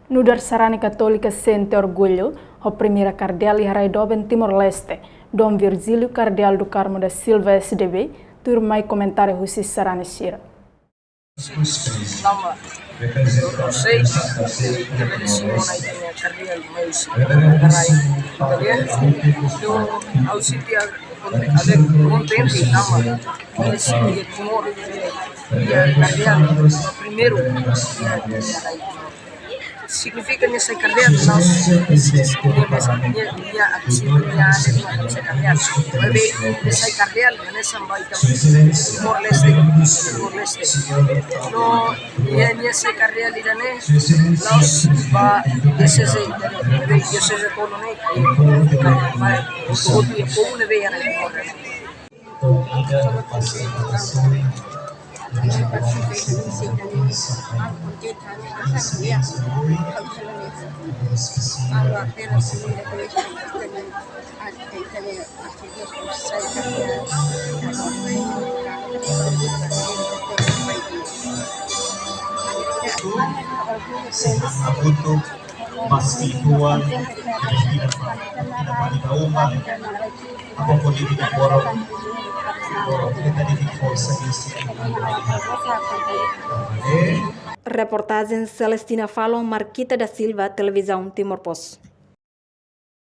Nudar Sarani Católica sente orgulho, o primeira cardeal Raidoba em Timor-Leste, Dom Virgílio Cardeal do Carmo da Silva SDB, turma e comentário Russi Sarani Shira. Nama Rosei deve Simona e cardial mais italiano do ao sítio avec contente nama eles e Timor e cardial primeiro significa nessa cardial nós minha actividade nessa cardial nessa cardial nessa baita Timor-Leste no nessa cardial irane nós va diocese colonei vai o povo veio a Untuk maskinuan pinapalikaumang ako politika borong kita di força Reportagem Celestina Fallon, Marquita da Silva, Televisão Timor Post.